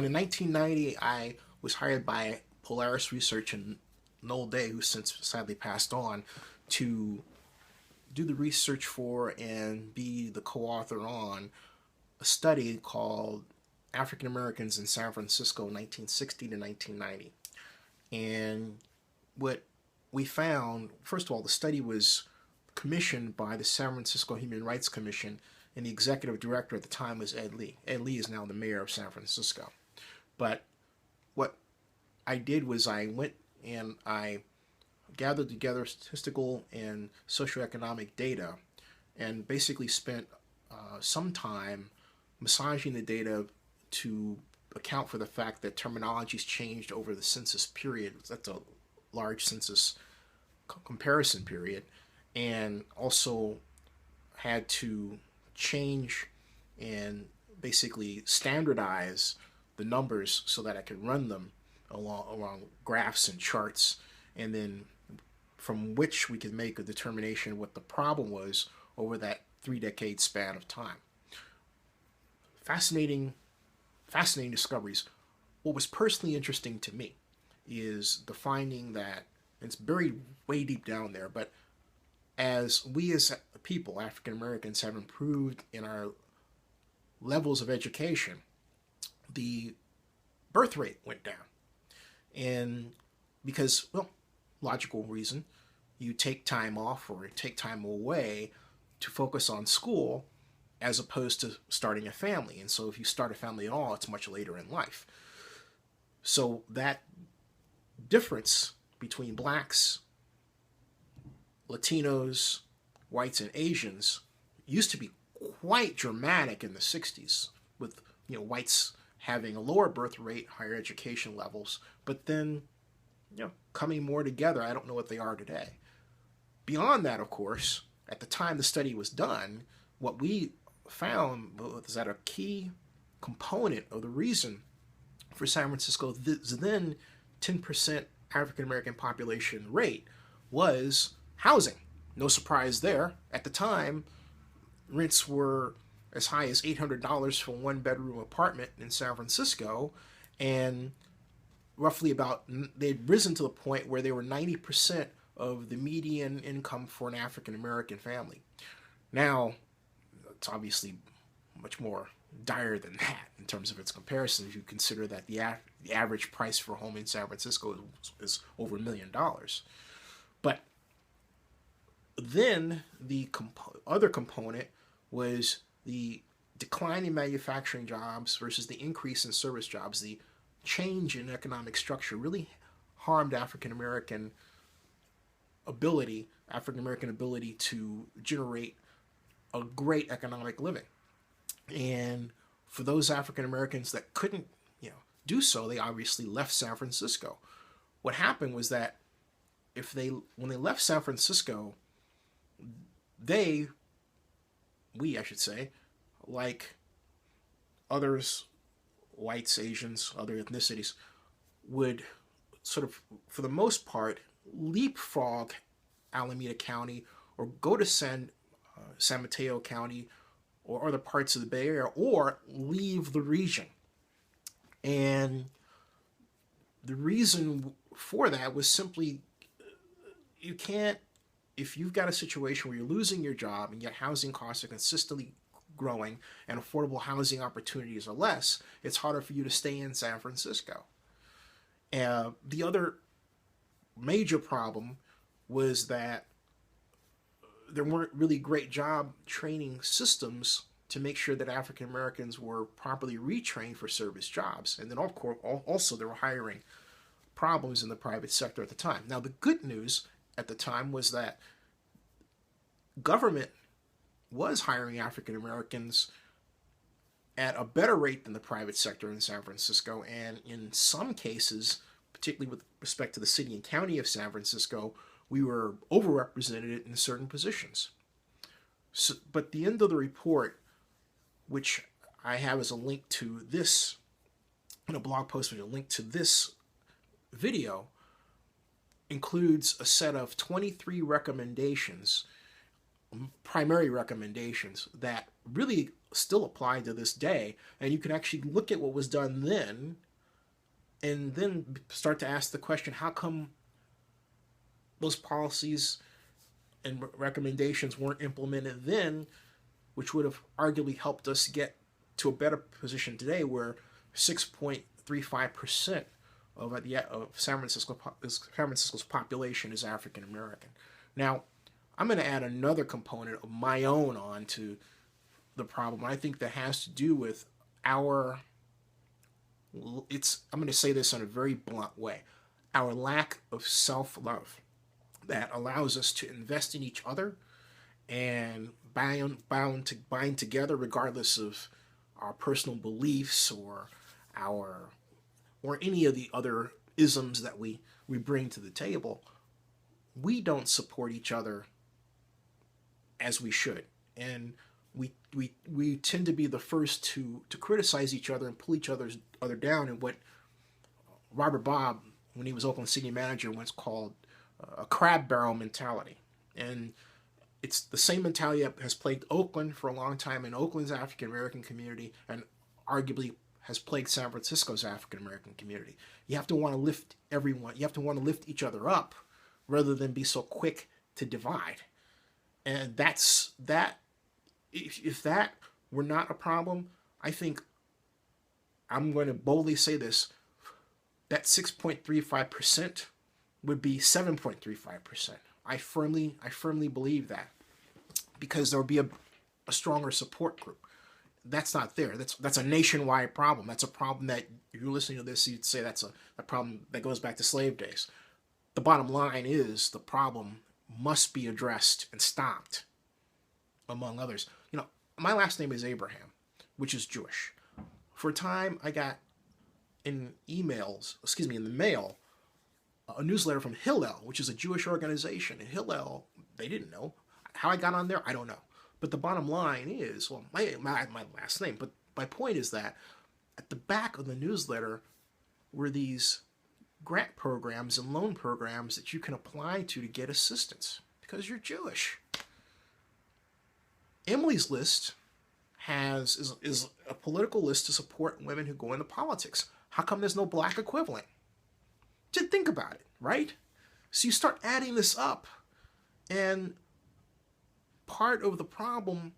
in 1990, I was hired by Polaris Research and Noel, who since sadly passed on, to do the research for and be the co-author on a study called African Americans in San Francisco 1960 to 1990. And what we found, first of all, the study was commissioned by the San Francisco Human Rights Commission, and the executive director at the time was Ed Lee. Ed Lee is now the mayor of San Francisco. But what I did was I went and I gathered together statistical and socio-economic data and basically spent some time massaging the data to account for the fact that terminology's changed over the census period. That's a large census comparison period, and also had to change and basically standardize the numbers so that I could run them along graphs and charts, and then from which we could make a determination what the problem was over that 3-decade span of time. Fascinating discoveries. What was personally interesting to me is the finding that, it's buried way deep down there, but as we as people, African Americans, have improved in our levels of education, the birth rate went down. And because, well, logical reason, you take time off or take time away to focus on school as opposed to starting a family. And so if you start a family at all, it's much later in life. So that difference between blacks, Latinos, whites, and Asians used to be quite dramatic in the 60s, with whites having a lower birth rate, higher education levels, but then coming more together. I don't know what they are today. Beyond that, of course, at the time the study was done, what we found was that a key component of the reason for San Francisco's then 10% African American population rate was housing. No surprise there. At the time, rents were as high as $800 for a one-bedroom apartment in San Francisco, and roughly they'd risen to the point where they were 90% of the median income for an African American family. Now, it's obviously much more dire than that in terms of its comparison, if you consider that the average price for a home in San Francisco is over $1 million. But then the other component was the decline in manufacturing jobs versus the increase in service jobs. The change in economic structure really harmed African American ability to generate a great economic living. And for those African Americans that couldn't, do so, they obviously left San Francisco. What happened was that when they left San Francisco, I should say, like others, whites, Asians, other ethnicities, would sort of, for the most part, leapfrog Alameda County or go to San Mateo County or other parts of the Bay Area, or leave the region. And the reason for that was simply, you can't, if you've got a situation where you're losing your job and yet housing costs are consistently growing and affordable housing opportunities are less, it's harder for you to stay in San Francisco. The other major problem was that there weren't really great job training systems to make sure that African Americans were properly retrained for service jobs. And then, of course, also there were hiring problems in the private sector at the time. Now, the good news at the time was that government was hiring African Americans at a better rate than the private sector in San Francisco, and in some cases, particularly with respect to the city and county of San Francisco, we were overrepresented in certain positions. So, but the end of the report, which I have as a link to this, in a blog post with a link to this video, includes a set of 23 recommendations, primary recommendations, that really still apply to this day. And you can actually look at what was done then and then start to ask the question, how come those policies and recommendations weren't implemented then, which would have arguably helped us get to a better position today, where 6.35% of San Francisco's population is African American. Now, I'm going to add another component of my own onto the problem. I think that has to do with I'm going to say this in a very blunt way, our lack of self-love that allows us to invest in each other and bind together regardless of our personal beliefs or any of the other isms that we bring to the table. We don't support each other as we should, and we tend to be the first to criticize each other and pull each other down in what Robert Bob, when he was Oakland city manager, once called a crab barrel mentality. And it's the same mentality that has plagued Oakland for a long time, in Oakland's African American community, and arguably has plagued San Francisco's African American community. You have to want to lift everyone. You have to want to lift each other up rather than be so quick to divide. And that's that. If that were not a problem, I think I'm going to boldly say this: that 6.35% would be 7.35%. I firmly believe that, because there would be a stronger support group. That's not there. That's a nationwide problem. That's a problem that, if you're listening to this, you'd say that's a problem that goes back to slave days. The bottom line is the problem must be addressed and stopped, among others. My last name is Abraham, which is Jewish. For a time, I got in the mail, a newsletter from Hillel, which is a Jewish organization. And Hillel, they didn't know. How I got on there, I don't know. But the bottom line is, well, my last name, but my point is that at the back of the newsletter were these grant programs and loan programs that you can apply to get assistance because you're Jewish. Emily's list is a political list to support women who go into politics. How come there's no black equivalent? Just think about it, right? So you start adding this up, and part of the problem,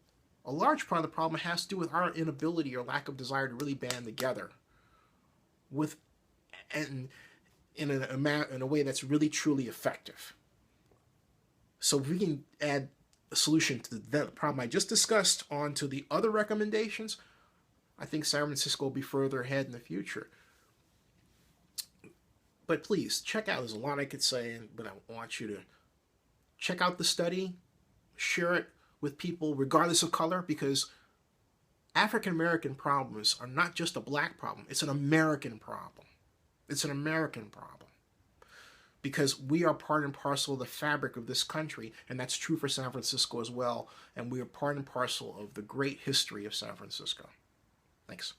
a large part of the problem, has to do with our inability or lack of desire to really band together in a way that's really truly effective. So if we can add a solution to the problem I just discussed onto the other recommendations, I think San Francisco will be further ahead in the future. But please, check out, there's a lot I could say, but I want you to check out the study, share it with people regardless of color, because African American problems are not just a black problem, it's an American problem. It's an American problem. Because we are part and parcel of the fabric of this country, and that's true for San Francisco as well, and we are part and parcel of the great history of San Francisco. Thanks.